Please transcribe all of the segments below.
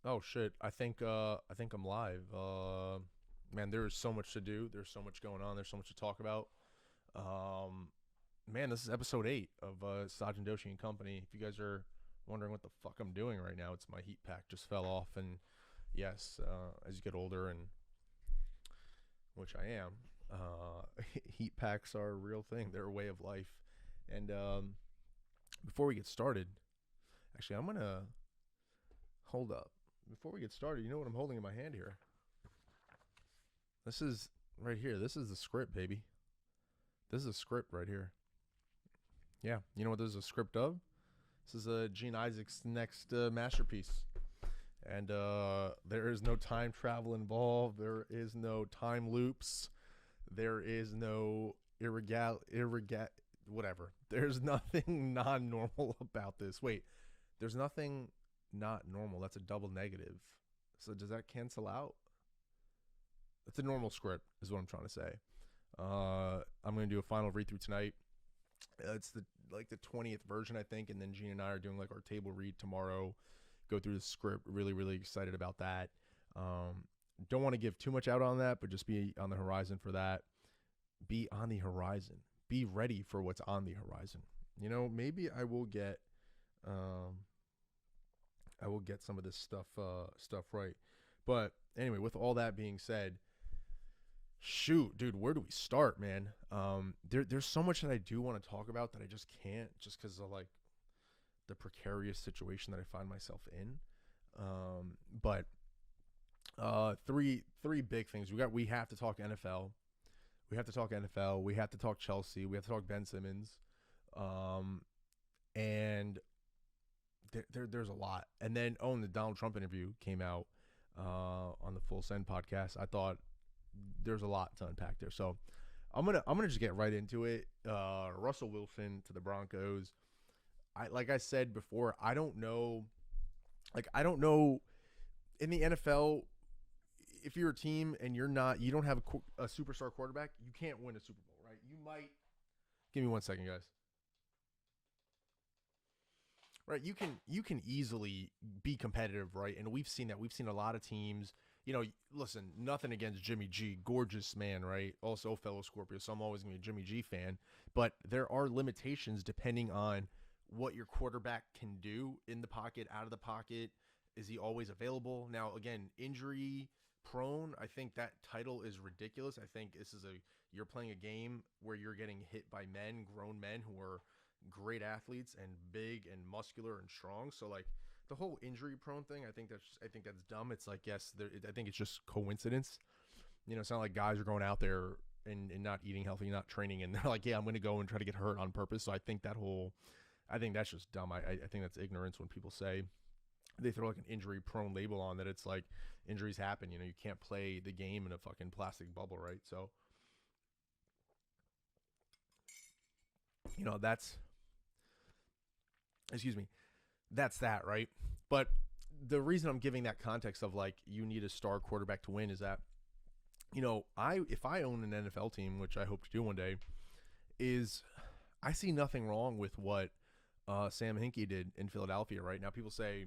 Oh shit. I think I'm live. Man, there is so much to do. There's so much going on. There's so much to talk about. Um Man, this is episode 8 of Saajan Doshi and Company. If you guys are wondering what the fuck I'm doing right now, it's my heat pack just fell off, and yes, as you get older, and which I am, heat packs are a real thing. They're a way of life. And before we get started, actually, I'm going to hold up. Before we get started, you know what I'm holding in my hand here? This is right here. This is the script, baby. This is a script right here. Yeah, you know what this is a script of? This is Gene Isaac's next masterpiece. And there is no time travel involved. There is no time loops. There is no whatever. There's nothing non-normal about this. Wait, there's nothing not normal. That's a double negative. So does that cancel out? It's a normal script is what I'm trying to say. I'm going to do a final read through tonight. It's the 20th version, I think, and then Gene and I are doing like our table read tomorrow. Go through the script. Really, really excited about that. Don't want to give too much out on that, but just be on the horizon for that. Be on the horizon. Be ready for what's on the horizon. You know, maybe I will get some of this stuff right. But anyway, with all that being said, shoot, dude, where do we start, man? There's so much that I do want to talk about that I just can't, just because of like the precarious situation that I find myself in. But three big things. We have to talk NFL. We have to talk NFL. We have to talk Chelsea. We have to talk Ben Simmons. And there's a lot. And then the Donald Trump interview came out on the Full Send podcast. I thought there's a lot to unpack there. So I'm gonna just get right into it. Russell Wilson to the Broncos. Like I said before, I don't know in the NFL, if you're a team and you don't have a superstar quarterback, you can't win a Super Bowl, right? You might. Give me 1 second, guys. Right, you can easily be competitive, right? And we've seen that. We've seen a lot of teams. You know, listen, nothing against Jimmy G, gorgeous man, right? Also fellow Scorpio, so I'm always gonna be a Jimmy G fan. But there are limitations depending on what your quarterback can do in the pocket, out of the pocket. Is he always available? Now, again, injury prone, I think that title is ridiculous. I think you're playing a game where you're getting hit by grown men who are great athletes and big and muscular and strong. So like the whole injury prone thing, I think that's dumb. It's like, yes, I think it's just coincidence. You know, it's not like guys are going out there and not eating healthy, not training, and they're like, yeah, I'm going to go and try to get hurt on purpose. So I think that's just dumb. I think that's ignorance when people say they throw like an injury prone label on that. It's like injuries happen. You know, you can't play the game in a fucking plastic bubble, right? So, you know, that's that, right? But the reason I'm giving that context of like you need a star quarterback to win is that, you know, if I own an NFL team, which I hope to do one day, is I see nothing wrong with what Sam Hinkie did in Philadelphia. Right now, people say,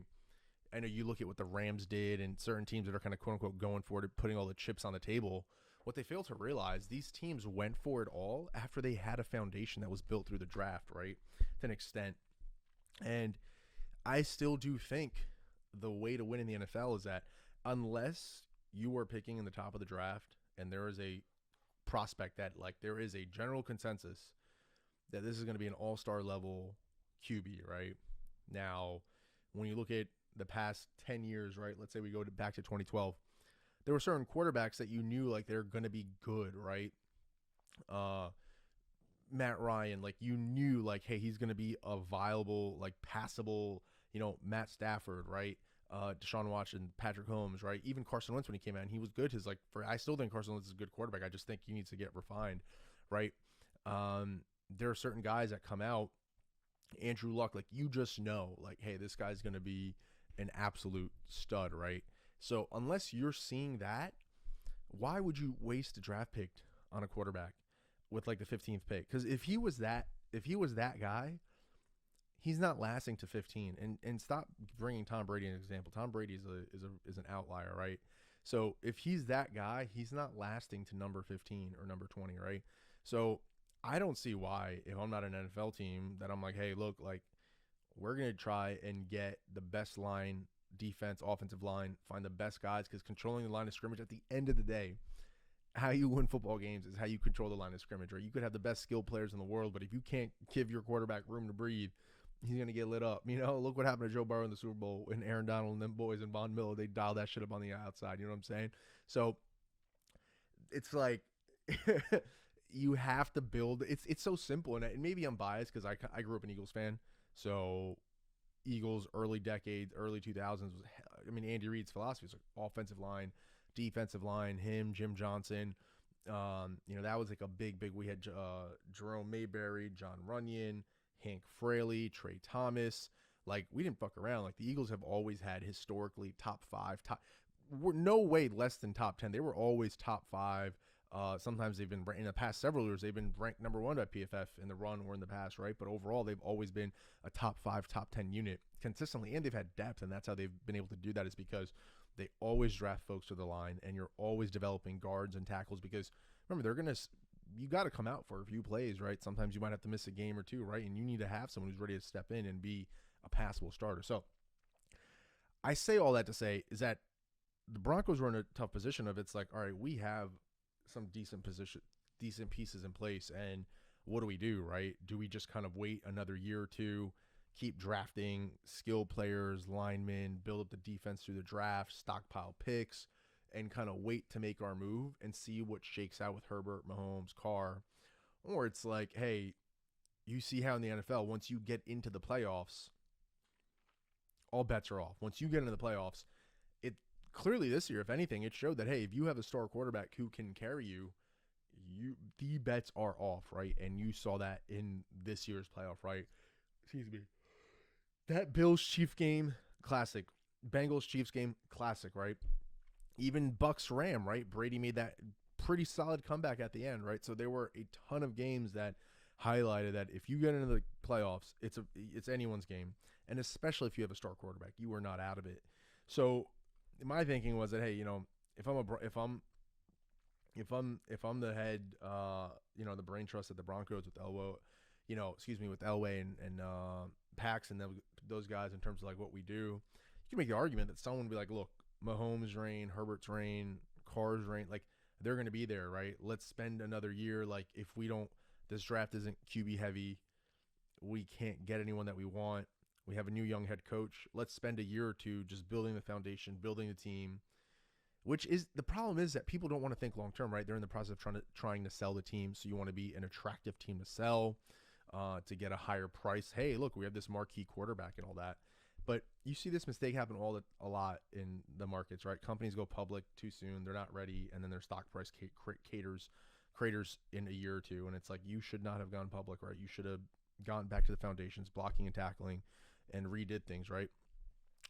I know you look at what the Rams did and certain teams that are kind of quote unquote going for it, putting all the chips on the table. What they fail to realize, these teams went for it all after they had a foundation that was built through the draft, right? To an extent. And I still do think the way to win in the NFL is that unless you are picking in the top of the draft and there is a prospect that like there is a general consensus that this is going to be an all-star level QB, right? Now, when you look at the past 10 years, right? Let's say we go back to 2012. There were certain quarterbacks that you knew like they're going to be good, right? Matt Ryan, like you knew like, hey, he's going to be a viable, like passable, you know, Matt Stafford, right? Deshaun Watson, Patrick Holmes, right? Even Carson Wentz when he came out, and he was good. I still think Carson Wentz is a good quarterback. I just think he needs to get refined, right? There are certain guys that come out, Andrew Luck, like you just know, like, hey, this guy's going to be an absolute stud, right? So unless you're seeing that, why would you waste a draft pick on a quarterback with like the 15th pick? Because if he was that guy, he's not lasting to 15. And stop bringing Tom Brady as an example. Tom Brady is an outlier, right? So if he's that guy, he's not lasting to number 15 or number 20, right? So I don't see why, if I'm not an NFL team, that I'm like, hey, look, like, we're going to try and get the best line, defense, offensive line, find the best guys, because controlling the line of scrimmage at the end of the day, how you win football games is how you control the line of scrimmage, right? You could have the best skilled players in the world, but if you can't give your quarterback room to breathe, he's going to get lit up. You know, look what happened to Joe Burrow in the Super Bowl and Aaron Donald and them boys and Von Miller. They dialed that shit up on the outside. You know what I'm saying? So it's like you have to build. It's so simple. And maybe I'm biased because I grew up an Eagles fan. So Eagles early decades, early 2000s was, I mean, Andy Reid's philosophy was like offensive line, defensive line, him, Jim Johnson. You know, that was like a big, we had Jerome Mayberry, John Runyon, Hank Fraley, Trey Thomas. Like, we didn't fuck around. Like, the Eagles have always had historically top 5, were no way less than top 10. They were always top 5. Sometimes they've been, in the past several years, they've been ranked number 1 by PFF in the run or in the past, right? But overall, they've always been a top 5, top 10 unit consistently, and they've had depth, and that's how they've been able to do that, is because they always draft folks to the line, and you're always developing guards and tackles, because remember, you got to come out for a few plays, right? Sometimes you might have to miss a game or two, right? And you need to have someone who's ready to step in and be a passable starter. So I say all that to say is that the Broncos were in a tough position of, it's like, all right, we have some decent pieces in place, and what do we do, right? Do we just kind of wait another year or two, keep drafting skilled players, linemen, build up the defense through the draft, stockpile picks, and kind of wait to make our move and see what shakes out with Herbert, Mahomes, Carr? Or it's like, hey, you see how in the NFL, once you get into the playoffs, all bets are off. Once you get into the playoffs, it clearly this year, if anything, it showed that, hey, if you have a star quarterback who can carry you, the bets are off, right? And you saw that in this year's playoff, right? Excuse me. That Bills-Chiefs game, classic. Bengals-Chiefs game, classic, right? Even Bucks-Ram, right? Brady made that pretty solid comeback at the end, right? So there were a ton of games that highlighted that if you get into the playoffs, it's anyone's game, and especially if you have a star quarterback, you are not out of it. So my thinking was that, hey, you know, if I'm the head, you know, the brain trust at the Broncos with with Elway and Pax and those guys, in terms of like what we do, you can make the argument that someone would be like, look, Mahomes' reign, Herbert's reign, Carr's reign, like, they're going to be there, right? Let's spend another year. Like, if this draft isn't QB heavy, we can't get anyone that we want. We have a new young head coach. Let's spend a year or two just building the foundation, building the team, which is the problem, is that people don't want to think long term, right? They're in the process of trying to sell the team. So you want to be an attractive team to sell, to get a higher price. Hey, look, we have this marquee quarterback and all that. But you see this mistake happen a lot in the markets, right? Companies go public too soon. They're not ready. And then their stock price craters in a year or two. And it's like, you should not have gone public, right? You should have gone back to the foundations, blocking and tackling, and redid things, right?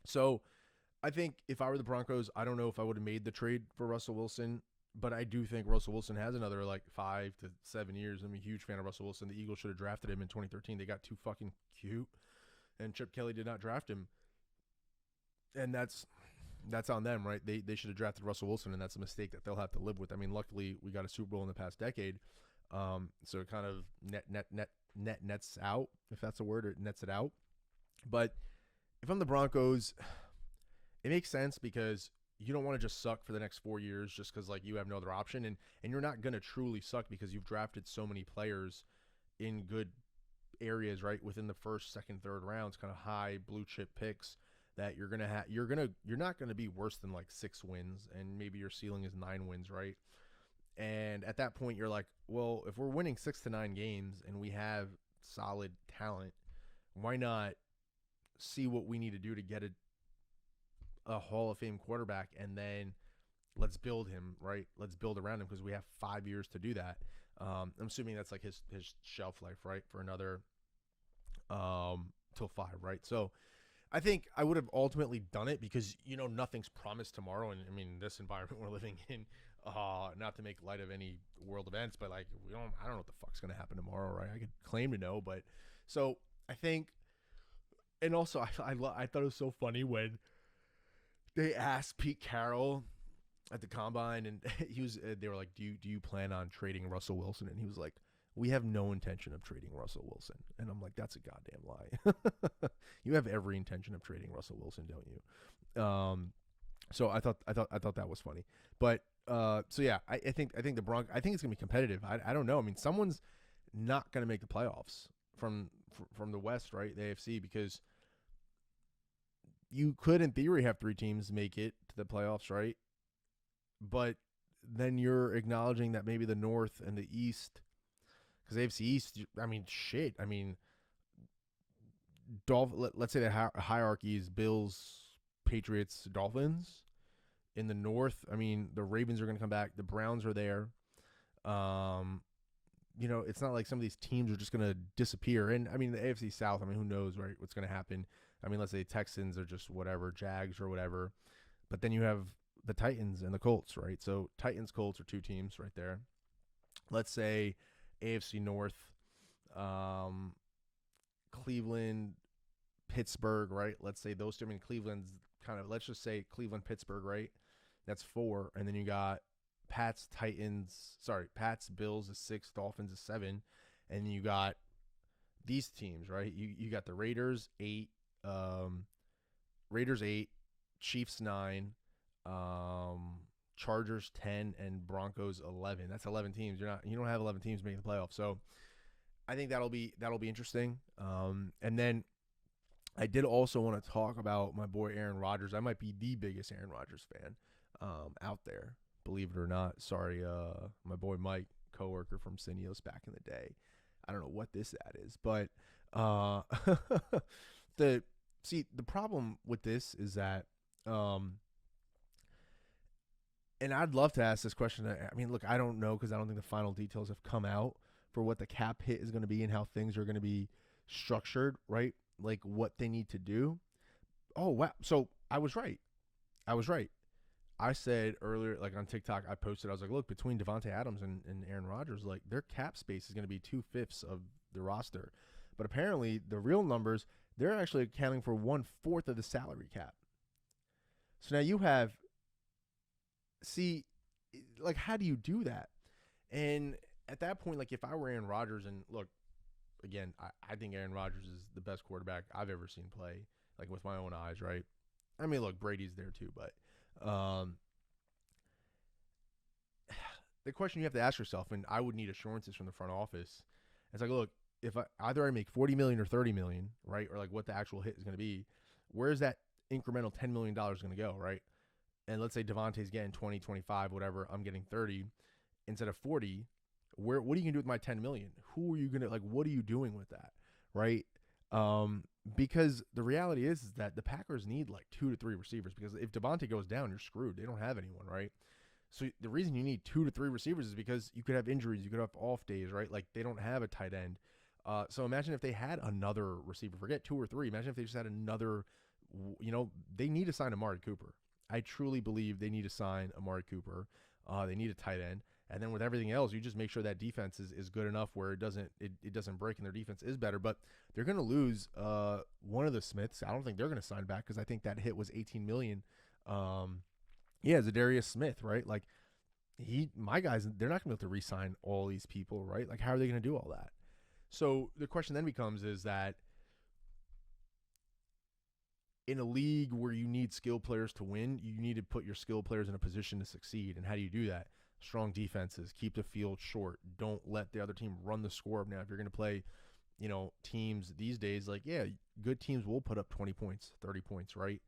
So I think if I were the Broncos, I don't know if I would have made the trade for Russell Wilson, but I do think Russell Wilson has another like 5 to 7 years. I'm a huge fan of Russell Wilson. The Eagles should have drafted him in 2013. They got too fucking cute, and Chip Kelly did not draft him. And that's on them, right? They should have drafted Russell Wilson, and that's a mistake that they'll have to live with. I mean, luckily we got a Super Bowl in the past decade, so it kind of nets out, if that's a word, it nets it out. But if I'm the Broncos, it makes sense, because you don't want to just suck for the next 4 years just because, like, you have no other option, and you're not going to truly suck because you've drafted so many players in good areas, right, within the first, second, third rounds, kind of high blue chip picks, that you're not going to be worse than like 6 wins, and maybe your ceiling is 9 wins, right? And at that point, you're like, well, if we're winning 6 to 9 games and we have solid talent, why not see what we need to do to get a Hall of Fame quarterback, and then let's build him, right? Let's build around him, because we have 5 years to do that. I'm assuming that's like his shelf life, right? For another till 5, right? So I think I would have ultimately done it, because, you know, nothing's promised tomorrow. And I mean, this environment we're living in, not to make light of any world events, but like, I don't know what the fuck's going to happen tomorrow, right? I could claim to know, but so I think And also, I thought it was so funny when they asked Pete Carroll at the combine, and they were like, do you plan on trading Russell Wilson? And he was like, we have no intention of trading Russell Wilson. And I'm like, that's a goddamn lie. You have every intention of trading Russell Wilson, don't you? So I thought that was funny. But so yeah, I think the Broncos, I think it's gonna be competitive. I don't know. I mean, someone's not gonna make the playoffs from the West, right? The AFC, because you could, in theory, have 3 teams make it to the playoffs, right? But then you're acknowledging that maybe the North and the East, because AFC East, I mean, shit. I mean, let's say the hierarchy is Bills, Patriots, Dolphins. In the North, I mean, the Ravens are going to come back. The Browns are there. You know, it's not like some of these teams are just going to disappear. And, I mean, the AFC South, I mean, who knows, right, what's going to happen. I mean, let's say Texans are just whatever, Jags or whatever. But then you have the Titans and the Colts, right? So Titans, Colts are 2 teams right there. Let's say AFC North, Cleveland, Pittsburgh, right? Let's say those 2. I mean, Cleveland's kind of, let's just say Cleveland, Pittsburgh, right? That's 4. And then you got Pats, Bills is 6, Dolphins is 7. And you got these teams, right? You got the Raiders 8, Chiefs 9, Chargers 10, and Broncos 11. That's 11 teams. You don't have 11 teams making the playoffs. So I think that'll be interesting. And then I did also want to talk about my boy Aaron Rodgers. I might be the biggest Aaron Rodgers fan out there, believe it or not. Sorry, my boy Mike, coworker from Cineos back in the day. I don't know what this ad is, but the problem with this is that, and I'd love to ask this question. I mean, look, I don't know, because I don't think the final details have come out for what the cap hit is going to be and how things are going to be structured, right? Like what they need to do. Oh, wow. So I was right. I said earlier, like on TikTok, I posted, I was like, look, between Davonte Adams and Aaron Rodgers, like their cap space is going to be 2/5 of the roster. But apparently the real numbers, they're actually accounting for 1/4 of the salary cap. So now you have, like, how do you do that? And at that point, like if I were Aaron Rodgers, and look, again, I think Aaron Rodgers is the best quarterback I've ever seen play, like with my own eyes, right? I mean, look, Brady's there too, but the question you have to ask yourself, and I would need assurances from the front office, it's like, look, if either I make $40 million or $30 million, right, or like what the actual hit is going to be, where's that incremental $10 million going to go, right? And let's say Davonte's getting 20, 25, whatever, I'm getting 30 instead of 40. What are you going to do with my 10 million? Who are you going to, like, what are you doing with that? Right. Because the reality is that the Packers need like 2 to 3 receivers, because if Davonte goes down, you're screwed. They don't have anyone. Right. So the reason you need 2 to 3 receivers is because you could have injuries. You could have off days, right? Like they don't have a tight end. So imagine if they had another receiver, forget 2 or 3. Imagine if they just had another, they need to sign Amari Cooper. I truly believe they need to sign Amari Cooper. They need a tight end. And then with everything else, you just make sure that defense is good enough where it doesn't break, and their defense is better. But they're going to lose one of the Smiths. I don't think they're going to sign back, because I think that hit was $18 million. Zadarius Smith, right? Like my guys, they're not going to be able to re-sign all these people, right? Like how are they going to do all that? So the question then becomes is that in a league where you need skill players to win, you need to put your skill players in a position to succeed. And how do you do that? Strong defenses, keep the field short. Don't let the other team run the score up. Now, if you're going to play, teams these days, like, yeah, good teams will put up 20 points, 30 points, right?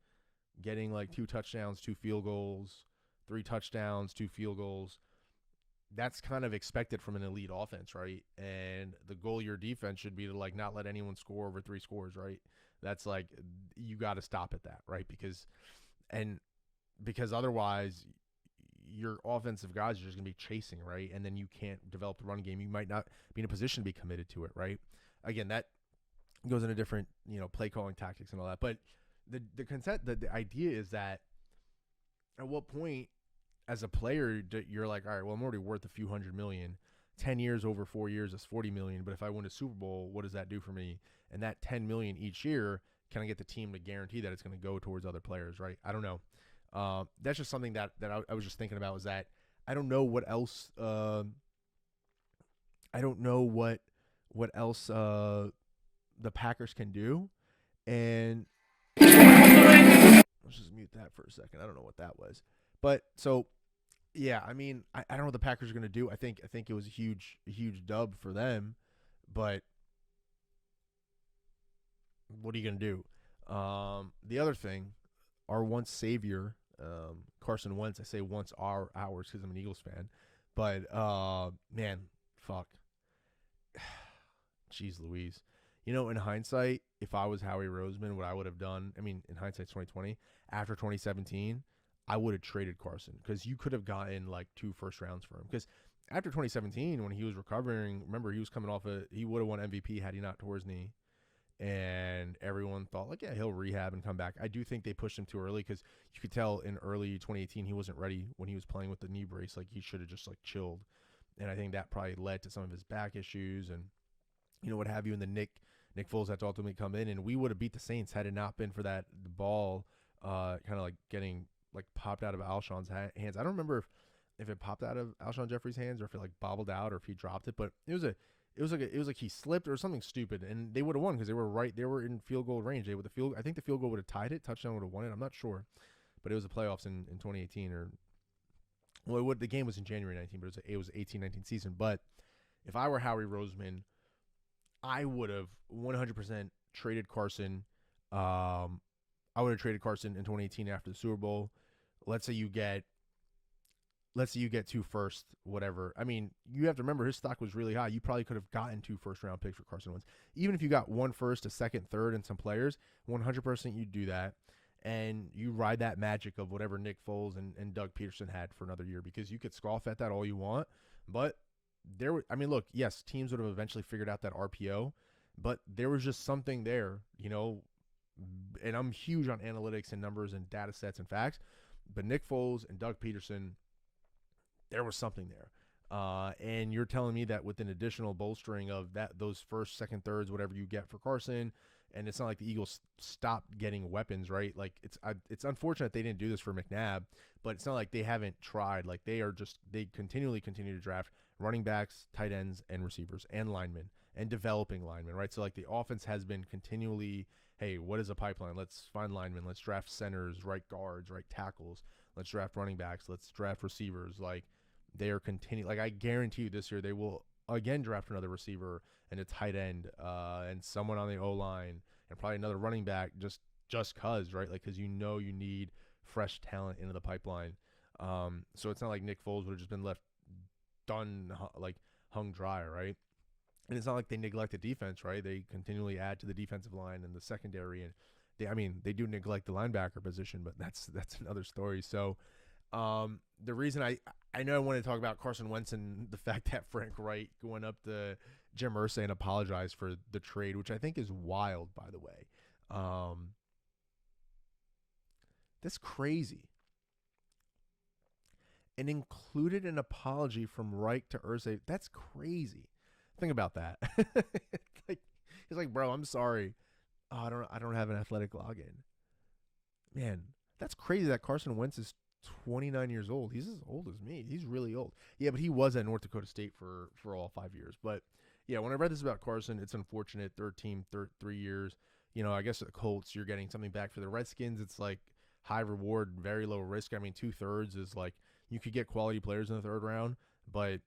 Getting like 2 touchdowns, 2 field goals, 3 touchdowns, 2 field goals. That's kind of expected from an elite offense, right? And the goal of your defense should be to like not let anyone score over 3 scores, right? That's like, you got to stop at that, right? Because otherwise your offensive guys are just going to be chasing, right? And then you can't develop the run game. You might not be in a position to be committed to it, right? Again, that goes into different, play calling tactics and all that. But the idea is that at what point as a player you're like, all right, well, I'm already worth a few $100 million. 10 years over 4 years is $40 million. But if I win a Super Bowl, what does that do for me? And that $10 million each year can I get the team to guarantee that it's going to go towards other players, right? I don't know. That's just something that I was just thinking about, was that I don't know what else. I don't know what else the Packers can do, and let's just mute that for a second. I don't know what that was, but so yeah, I mean, I don't know what the Packers are going to do. I think it was a huge dub for them, but what are you going to do? The other thing, our once savior, Carson Wentz. I say once ours because I'm an Eagles fan, but man, fuck. Jeez Louise. You know, in hindsight, if I was Howie Roseman, what I would have done, I mean, in hindsight 2020, after 2017, I would have traded Carson, because you could have gotten like 2 first rounds for him. Because after 2017, when he was recovering, remember, he was coming off he would have won MVP had he not tore his knee. And everyone thought, like, yeah, he'll rehab and come back. I do think they pushed him too early, because you could tell in early 2018 he wasn't ready when he was playing with the knee brace. Like, he should have just like chilled. And I think that probably led to some of his back issues and, you know, what have you. And the Nick Foles had to ultimately come in, and we would have beat the Saints had it not been for the ball kind of like getting like popped out of Alshon's hands. I don't remember if it popped out of Alshon Jeffrey's hands or if it like bobbled out or if he dropped it, but it was like he slipped or something stupid, and they would have won because they were in field goal range. I think the field goal would have tied it, touchdown would have won it. I'm not sure, but it was the playoffs in 2018, or well, the game was in January 19, but it was 18-19 season. But if I were Howie Roseman, I would have 100% traded Carson. I would have traded Carson in 2018 after the Super Bowl. Let's say you get 2 first, whatever. I mean, you have to remember his stock was really high. You probably could have gotten 2 first-round picks for Carson Wentz. Even if you got 1 first, a second, third, and some players, 100% you'd do that. And you ride that magic of whatever Nick Foles and Doug Peterson had for another year, because you could scoff at that all you want. But look, yes, teams would have eventually figured out that RPO, but there was just something there, you know. And I'm huge on analytics and numbers and data sets and facts, but Nick Foles and Doug Peterson, there was something there. And you're telling me that with an additional bolstering of those first, second, thirds, whatever you get for Carson, and it's not like the Eagles stopped getting weapons, right? Like, it's unfortunate they didn't do this for McNabb, but it's not like they haven't tried. Like, they continually continue to draft running backs, tight ends, and receivers, and linemen, and developing linemen, right? So like the offense has been continually, hey, what is a pipeline? Let's find linemen. Let's draft centers, right guards, right tackles. Let's draft running backs. Let's draft receivers. Like, they are continuing. Like, I guarantee you this year they will again draft another receiver and a tight end and someone on the O-line and probably another running back just cause, right? Like, because you need fresh talent into the pipeline. So it's not like Nick Foles would have just been left hung dry, right? And it's not like they neglect the defense, right? They continually add to the defensive line and the secondary, and they do neglect the linebacker position, but that's another story. So the reason I know I wanted to talk about Carson Wentz and the fact that Frank Wright going up to Jim Irsay and apologized for the trade, which I think is wild, by the way. That's crazy. And included an apology from Wright to Irsay. That's crazy. Think about that. He's like, bro, I'm sorry. Oh, I don't have an athletic login. Man, that's crazy that Carson Wentz is 29 years old. He's as old as me. He's really old. Yeah, but he was at North Dakota State for all 5 years. But yeah, when I read this about Carson, it's unfortunate. Third team, 3 years. You know, I guess at the Colts, you're getting something back. For the Redskins, it's like high reward, very low risk. I mean, 2/3 is like you could get quality players in the 3rd round, but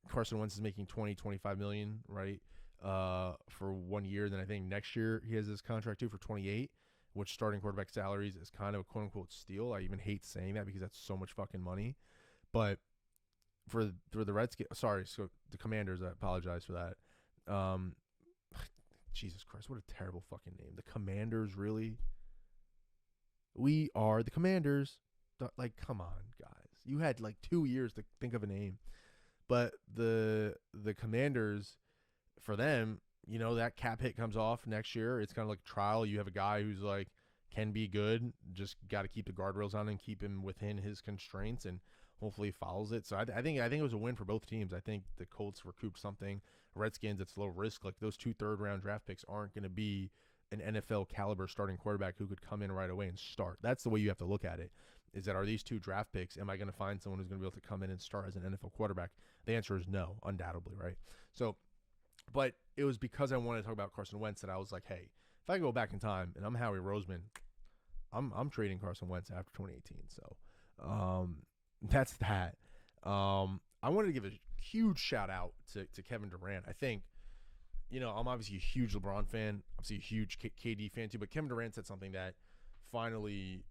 Carson Wentz is making $20-25 million, right, for 1 year. Then I think next year he has his contract too for 28, which starting quarterback salaries is kind of a quote-unquote steal. I even hate saying that because that's so much fucking money. But for the Redskins, so the Commanders, I apologize for that. Jesus Christ, what a terrible fucking name. The Commanders, really? We are the Commanders. Like, come on, guys. You had like 2 years to think of a name. But the Commanders, for them, you know, that cap hit comes off next year. It's kind of like trial. You have a guy who's like can be good, just got to keep the guardrails on and keep him within his constraints, and hopefully follows it. So I think it was a win for both teams. I think the Colts recouped something. Redskins, it's low risk. Like, those 2 third-round draft picks aren't going to be an NFL caliber starting quarterback who could come in right away and start. That's the way you have to look at it. Is that, are these 2 draft picks, am I going to find someone who's going to be able to come in and start as an NFL quarterback? The answer is no, undoubtedly, right? So, but it was because I wanted to talk about Carson Wentz that I was like, hey, if I go back in time and I'm Howie Roseman, I'm trading Carson Wentz after 2018. So that's that. I wanted to give a huge shout out to Kevin Durant. I think, I'm obviously a huge LeBron fan, obviously a huge KD fan too, but Kevin Durant said something that finally,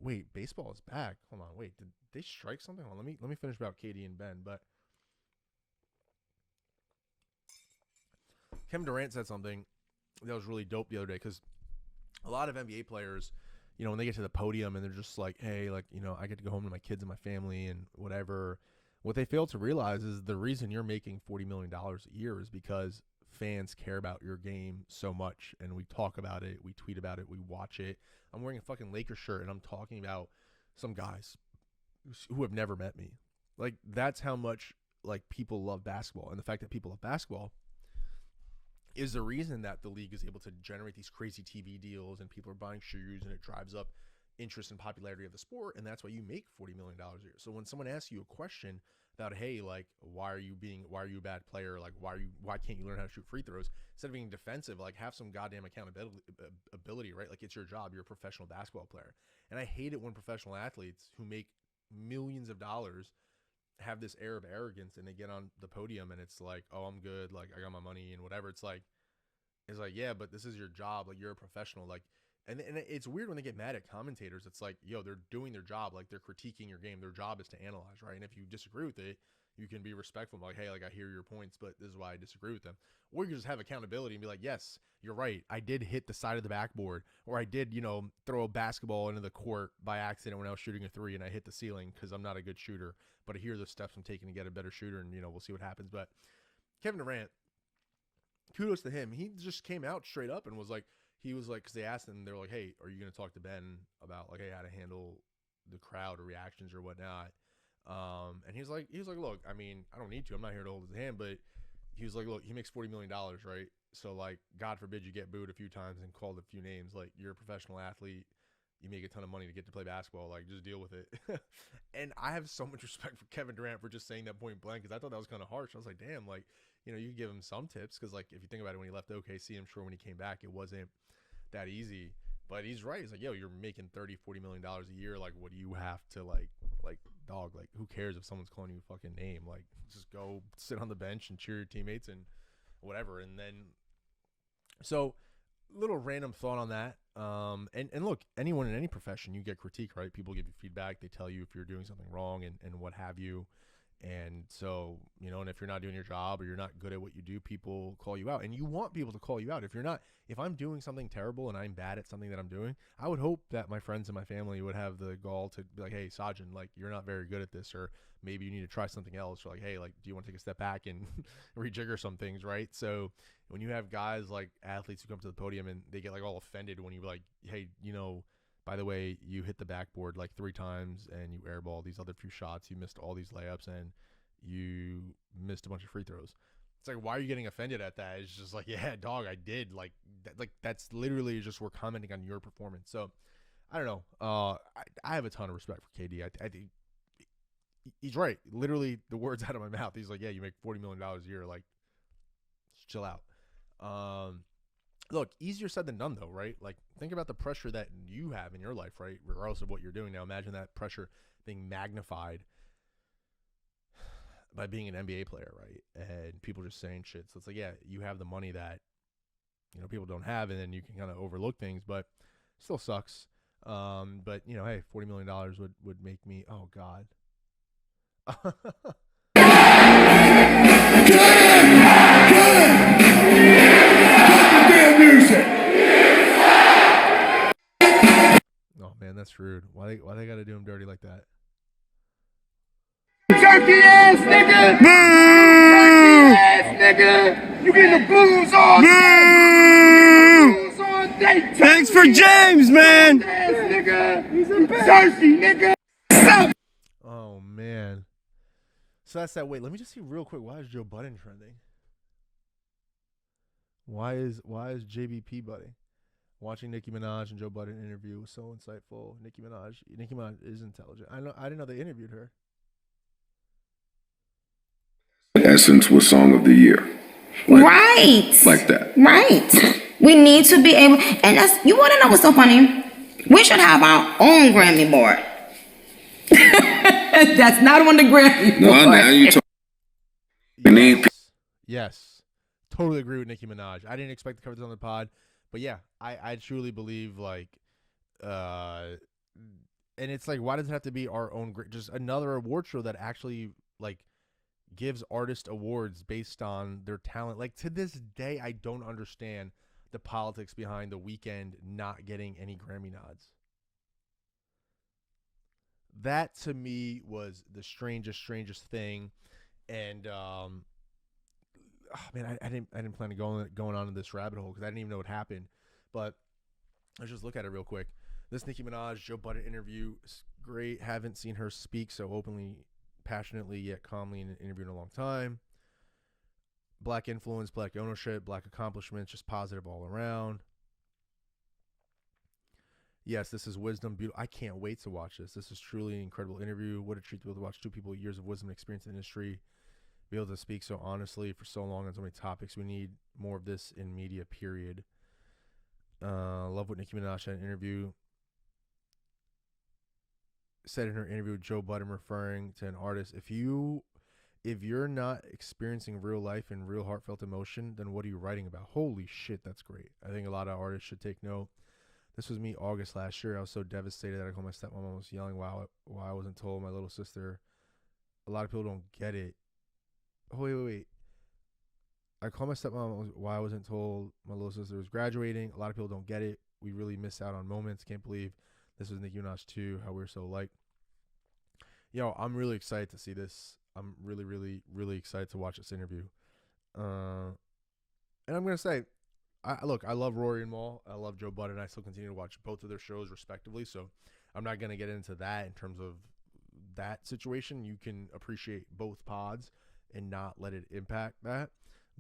wait, baseball is back. Hold on, wait, did they strike something? Hold on, let me finish about KD and Ben, but Kevin Durant said something that was really dope the other day, because a lot of NBA players, when they get to the podium and they're just like, hey, like, I get to go home to my kids and my family and whatever. What they fail to realize is the reason you're making $40 million a year is because fans care about your game so much, and we talk about it, we tweet about it, we watch it. I'm wearing a fucking Lakers shirt and I'm talking about some guys who have never met me. Like, that's how much, like, people love basketball. And the fact that people love basketball is the reason that the league is able to generate these crazy TV deals and people are buying shoes, and it drives up interest and popularity of the sport, and that's why you make $40 million a year. So when someone asks you a question about, hey, like, why are you a bad player? Like, why can't you learn how to shoot free throws? Instead of being defensive, like, have some goddamn accountability, right? Like, it's your job. You're a professional basketball player. And I hate it when professional athletes who make millions of dollars have this air of arrogance, and they get on the podium and it's like, oh, I'm good. Like, I got my money and whatever. It's like, yeah, but this is your job. Like, you're a professional. Like, and it's weird when they get mad at commentators. It's like, yo, they're doing their job. Like, they're critiquing your game. Their job is to analyze, right? And if you disagree with it, you can be respectful. Like, hey, like, I hear your points, but this is why I disagree with them. Or you can just have accountability and be like, yes, you're right. I did hit the side of the backboard, or I did, throw a basketball into the court by accident when I was shooting a 3 and I hit the ceiling because I'm not a good shooter. But here are the steps I'm taking to get a better shooter, and, we'll see what happens. But Kevin Durant, kudos to him. He just came out straight up and was like, because they asked him, they were like, hey, are you going to talk to Ben about, like, hey, how to handle the crowd or reactions or whatnot? And he's like, look, I mean, I don't need to. I'm not here to hold his hand, but he was like, look, he makes $40 million, right? So, like, God forbid you get booed a few times and called a few names. Like, you're a professional athlete. You make a ton of money to get to play basketball. Like, just deal with it. And I have so much respect for Kevin Durant for just saying that point blank, because I thought that was kind of harsh. I was like, damn, like, you could give him some tips, because, like, if you think about it, when he left OKC, I'm sure when he came back, it wasn't that easy. But he's right. He's like, yo, you're making $30-40 million a year. Like, what do you have to, like, dog, like, who cares if someone's calling you a fucking name? Like, just go sit on the bench and cheer your teammates and whatever. And then, so, little random thought on that. And look, anyone in any profession, you get critique, right? People give you feedback. They tell you if you're doing something wrong and what have you. And so, and if you're not doing your job or you're not good at what you do, people call you out, and you want people to call you out. If I'm doing something terrible and I'm bad at something that I'm doing, I would hope that my friends and my family would have the gall to be like, hey, Saajan, like, you're not very good at this, or maybe you need to try something else, or like, hey, like, do you want to take a step back and rejigger some things, right? So when you have guys like athletes who come to the podium and they get like all offended when you're like, hey, by the way, you hit the backboard like 3 times and you airball these other few shots. You missed all these layups and you missed a bunch of free throws. It's like, why are you getting offended at that? It's just like, yeah, dog, I did. Like that's literally just, we're commenting on your performance. So I don't know. I have a ton of respect for KD. I think he's right. Literally, the words out of my mouth. He's like, yeah, you make $40 million a year. Like, just chill out. Look, easier said than done, though, right? Like, think about the pressure that you have in your life, right? Regardless of what you're doing now. Imagine that pressure being magnified by being an NBA player, right? And people just saying shit. So it's like, yeah, you have the money that, people don't have, and then you can kind of overlook things, but still sucks. But, hey, $40 million would make me, oh, God. Oh man, that's rude. Why they gotta do him dirty like that? Turkey ass nigga! Turkey ass nigga! You getting the blues all day! Blues all day! Thanks for James, man! Ass nigga! He's a turkey nigga! Oh man. So that's that. Wait, let me just see real quick. Why is Joe Budden trending? Why is JBP buddy? Watching Nicki Minaj and Joe Budden interview was so insightful. Nicki Minaj is intelligent. I didn't know they interviewed her. Essence was Song of the Year. Right. Like that. Right. We need to be able, and you want to know what's so funny? We should have our own Grammy board. That's not on the Grammy board. Now you talk. Yes. Totally agree with Nicki Minaj. I didn't expect to cover this on the pod, but yeah, I truly believe and it's like, why does it have to be our own? Just another award show that actually gives artists awards based on their talent. Like, to this day, I don't understand the politics behind The Weeknd not getting any Grammy nods. That to me was the strangest thing. And man, I didn't plan on going on in this rabbit hole because I didn't even know what happened. But let's just look at it real quick. This Nicki Minaj Joe Budden interview is great. Haven't seen her speak so openly, passionately, yet calmly in an interview in a long time. Black influence, black ownership, black accomplishments, just positive all around. Yes, this is wisdom. Beautiful. I can't wait to watch this. This is truly an incredible interview. What a treat to be able to watch two people with years of wisdom and experience in the industry be able to speak so honestly for so long on so many topics. We need more of this in media, period. Love what Nicki Minaj had in an interview. Said in her interview with Joe Budden, referring to an artist, if you're not experiencing real life and real heartfelt emotion, then what are you writing about? Holy shit, that's great. I think a lot of artists should take note. This was me August last year. I was so devastated that I called my stepmom. I was yelling why I wasn't told. My little sister. A lot of people don't get it. Oh, wait. I called my stepmom why I wasn't told my little sister was graduating. A lot of people don't get it. We really miss out on moments. Can't believe this was Nicki Minaj too, how we're so alike. Yo, I'm really excited to see this. I'm really, really, really excited to watch this interview. And I'm going to say, I love Rory and Mal. I love Joe Budden. I still continue to watch both of their shows respectively. So I'm not going to get into that in terms of that situation. You can appreciate both pods and not let it impact that.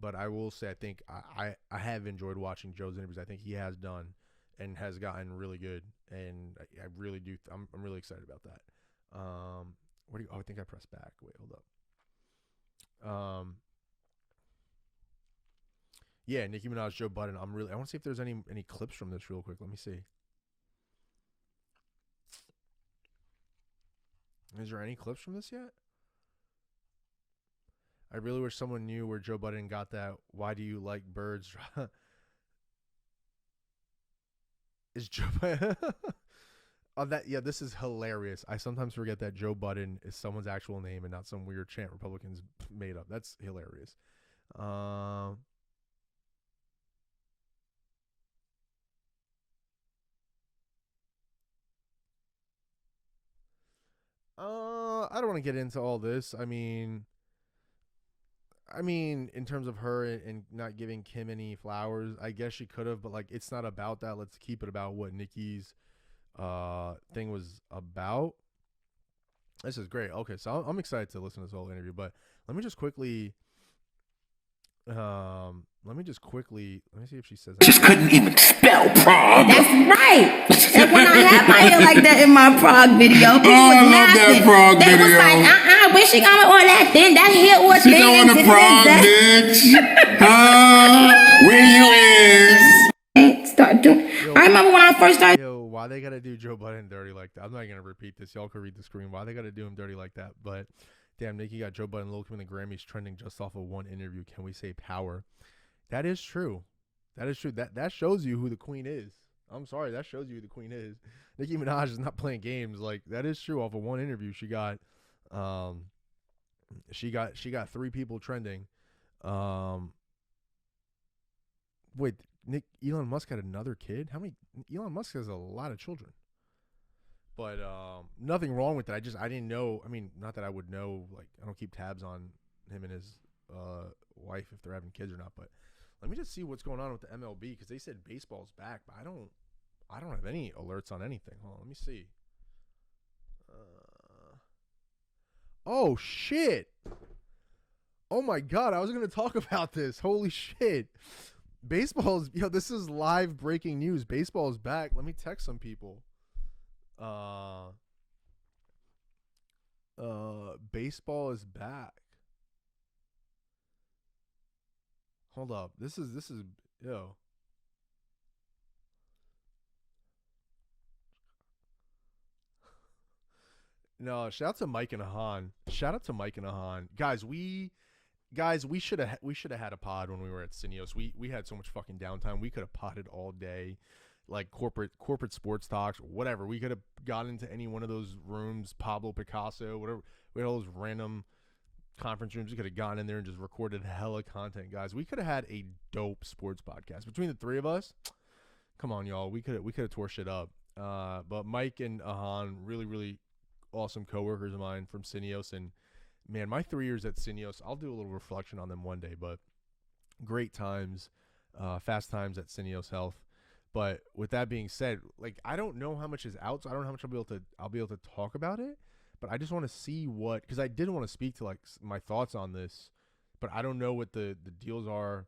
But I will say, I think I have enjoyed watching Joe's interviews. I think he has done and has gotten really good. And I really do. I'm really excited about that. I think I pressed back. Wait, hold up. Yeah, Nicki Minaj, Joe Budden. I want to see if there's any clips from this real quick. Let me see. Is there any clips from this yet? I really wish someone knew where Joe Budden got that. Why do you like birds? Is Joe Budden? This is hilarious. I sometimes forget that Joe Budden is someone's actual name and not some weird chant Republicans made up. That's hilarious. I don't want to get into all this. I mean, in terms of her and not giving Kim any flowers, I guess she could have, but it's not about that. Let's keep it about what Nicki's thing was about. This is great. Okay, so I'm excited to listen to this whole interview, but let me just quickly let me see if she says that. Just couldn't even spell Prague. That's right. And when I had my hair like that in my Prague video, people was I love that laughing. Prague They video. was like, where she going with all that thing? That hair was She thing. going to Prague, bitch. Where you is? Start doing. I remember when I first started. Yo, why they gotta do Joe Budden dirty like that? I'm not gonna repeat this. Y'all can read the screen. Why they gotta do him dirty like that? But damn, Nicki got Joe Budden low in the Grammys trending just off of one interview. Can we say power? That is true. That is true. That shows you who the queen is. I'm sorry, that shows you who the queen is. Nicki Minaj is not playing games. That is true. Off of one interview, she got 3 people trending. Wait, Elon Musk had another kid? How many? Elon Musk has a lot of children. But nothing wrong with that. I didn't know. I mean, not that I would know. I don't keep tabs on him and his wife if they're having kids or not. But let me just see what's going on with the MLB because they said baseball's back, but I don't have any alerts on anything. Hold on, let me see. Oh shit! Oh my god, I was gonna talk about this. Holy shit! Baseball's, this is live breaking news. Baseball is back. Let me text some people. Baseball is back. Hold up. This is yo. No, shout out to Mike and Ahan. Guys, we should have had a pod when we were at Cineos. We had so much fucking downtime. We could have potted all day, like corporate sports talks, whatever. We could have got into any one of those rooms, Pablo Picasso, whatever. We had all those random conference rooms. We could have gone in there and just recorded hella content, guys. We could have had a dope sports podcast between the three of us. Come on, y'all. We could have tore shit up. But Mike and Ahan, really, really awesome coworkers of mine from Cineos, and man, my 3 years at Cineos, I'll do a little reflection on them one day, but great times, fast times at Cineos Health. But with that being said, like, I don't know how much is out, so I don't know how much I'll be able to talk about it, but I just want to see because I did want to speak to like my thoughts on this, but I don't know what the deals are.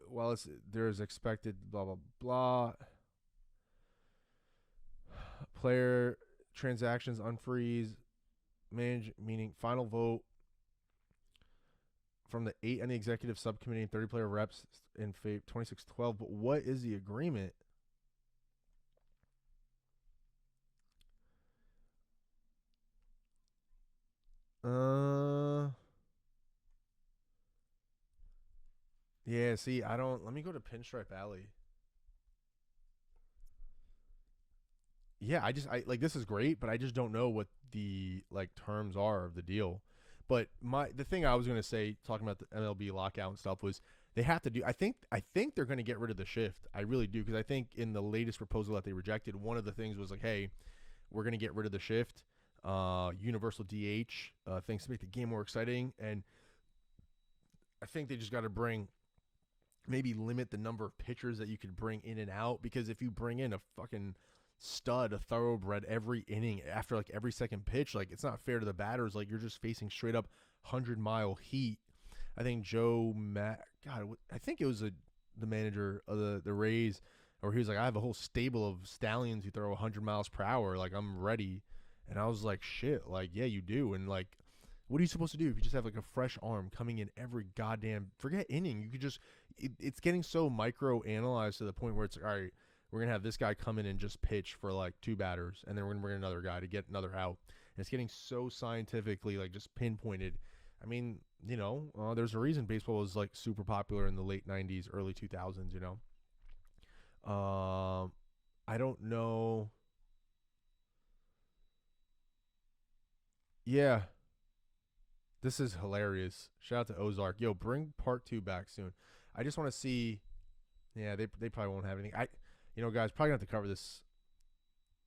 Well, there's expected blah blah blah. Player transactions unfreeze, meaning final vote from the 8 and the executive subcommittee and 30 player reps in favor 26-12. But what is the agreement? Yeah, see, let me go to Pinstripe Alley. Yeah, I like, this is great, but I just don't know what the like terms are of the deal. But the thing I was going to say, talking about the MLB lockout and stuff, was they have to do. I think they're going to get rid of the shift. I really do, because I think in the latest proposal that they rejected, one of the things was like, hey, we're going to get rid of the shift, universal DH, things to make the game more exciting, and I think they just got to maybe limit the number of pitchers that you could bring in and out, because if you bring in a fucking stud, a thoroughbred every inning after like every second pitch, like, it's not fair to the batters. Like, you're just facing straight up 100-mile heat. I think I think it was the manager of the Rays, or he was like, I have a whole stable of stallions who throw 100 miles per hour, like, I'm ready. And I was like, shit, like, yeah, you do. And like, what are you supposed to do if you just have like a fresh arm coming in every goddamn, forget inning, you could just, it's getting so micro analyzed to the point where it's like, all right, we're going to have this guy come in and just pitch for like 2 batters, and then we're going to bring another guy to get another out. And it's getting so scientifically, like, just pinpointed. I mean, there's a reason baseball was like super popular in the late 90s, early 2000s, I don't know. Yeah. This is hilarious. Shout out to Ozark. Yo, bring part 2 back soon. I just want to see. Yeah, they probably won't have anything. Guys, probably gonna have to cover this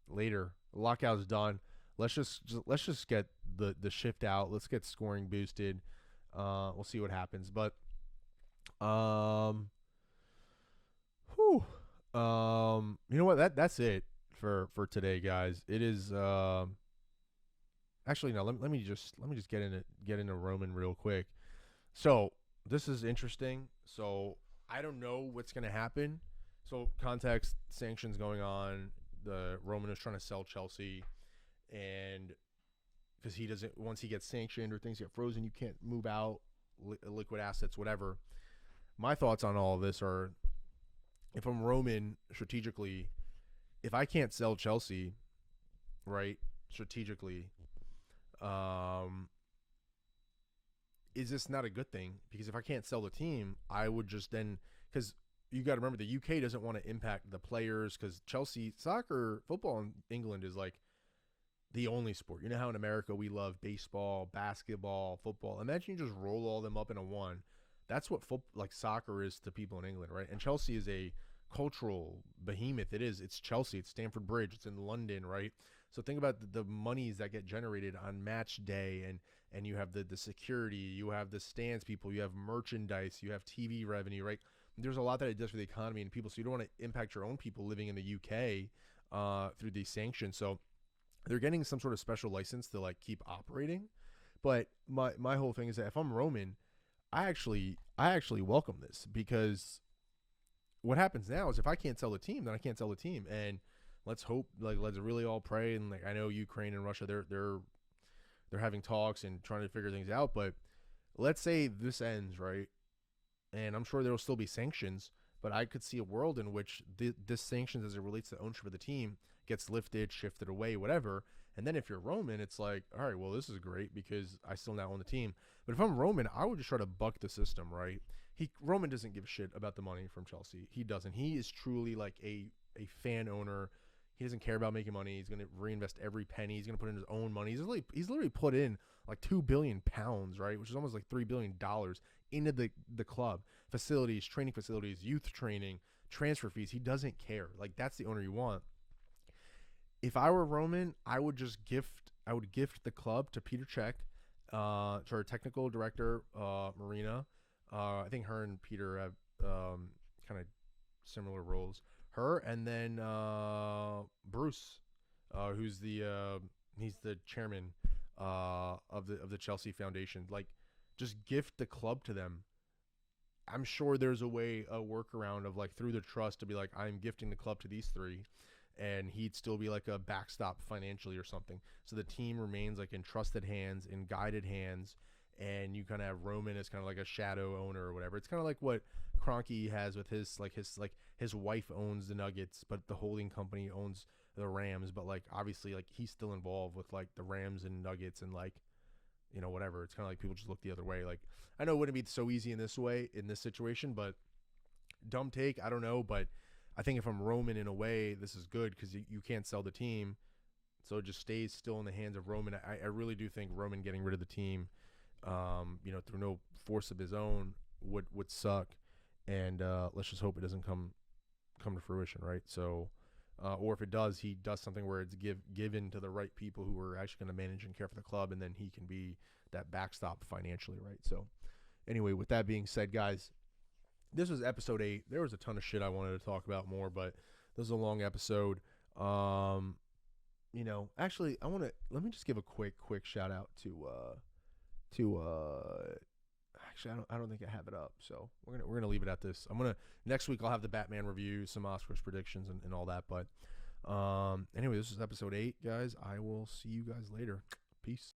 later. The lockout's done. Let's just get the shift out. Let's get scoring boosted. We'll see what happens. But you know what? That's it for today, guys. It is actually no. Let me just get into Roman real quick. So this is interesting. So I don't know what's gonna happen. So context, sanctions going on. The Roman is trying to sell Chelsea, and because he doesn't, once he gets sanctioned or things get frozen, you can't move out liquid assets, whatever. My thoughts on all of this are, if I'm Roman, strategically, if I can't sell Chelsea, right, strategically, is this not a good thing? Because if I can't sell the team, I would just then, because you got to remember the UK doesn't want to impact the players, because Chelsea, soccer, football in England is like the only sport. You know how in America we love baseball, basketball, football. Imagine you just roll all them up into one. That's what soccer is to people in England, right? And Chelsea is a cultural behemoth. It is. It's Chelsea. It's Stamford Bridge. It's in London, right? So think about the monies that get generated on match day, and you have the security, you have the stands people, you have merchandise, you have TV revenue, right? There's a lot that it does for the economy and people, so you don't want to impact your own people living in the UK through these sanctions. So they're getting some sort of special license to like keep operating. But my whole thing is that if I'm Roman, I I actually welcome this, because what happens now is if I can't sell the team, then I can't sell the team. And let's hope, like, let's really all pray. And like, I know Ukraine and Russia, they're having talks and trying to figure things out. But let's say this ends, right? And I'm sure there will still be sanctions, but I could see a world in which this sanctions, as it relates to ownership of the team, gets lifted, shifted away, whatever. And then if you're Roman, it's like, all right, well, this is great because I still now own the team. But if I'm Roman, I would just try to buck the system, right? Roman doesn't give a shit about the money from Chelsea. He doesn't. He is truly like a fan owner. He doesn't care about making money. He's going to reinvest every penny. He's going to put in his own money. He's literally put in like £2 billion, right? Which is almost like $3 billion into the club. Facilities, training facilities, youth training, transfer fees. He doesn't care. Like, that's the owner you want. If I were Roman, I would gift the club to Peter Cech, to our technical director, Marina. I think her and Peter have kind of similar roles. Her, and then Bruce, who's he's the chairman of the Chelsea Foundation. Like, just gift the club to them. I'm sure there's a workaround of, like, through the trust to be like, I'm gifting the club to these three, and he'd still be like a backstop financially or something. So the team remains like in trusted hands, in guided hands, and you kind of have Roman as kind of like a shadow owner or whatever. It's kind of like what Kroenke has with his wife owns the Nuggets, but the holding company owns the Rams. But like, obviously, like, he's still involved with like the Rams and Nuggets and, like, you know, whatever. It's kind of like people just look the other way. Like, I know it wouldn't be so easy in this situation, but dumb take, I don't know. But I think if I'm Roman, in a way, this is good because you can't sell the team. So it just stays still in the hands of Roman. I really do think Roman getting rid of the team, through no force of his own would suck. And let's just hope it doesn't come to fruition, right? So, or if it does, he does something where it's given to the right people who are actually going to manage and care for the club, and then he can be that backstop financially, right? So, anyway, with that being said, guys, this was episode 8. There was a ton of shit I wanted to talk about more, but this is a long episode. Actually, let me just give a quick shout out to actually, I don't think I have it up, so we're gonna leave it at this. Next week I'll have the Batman review, some Oscars predictions, and all that. But anyway, this is episode 8, guys. I will see you guys later. Peace.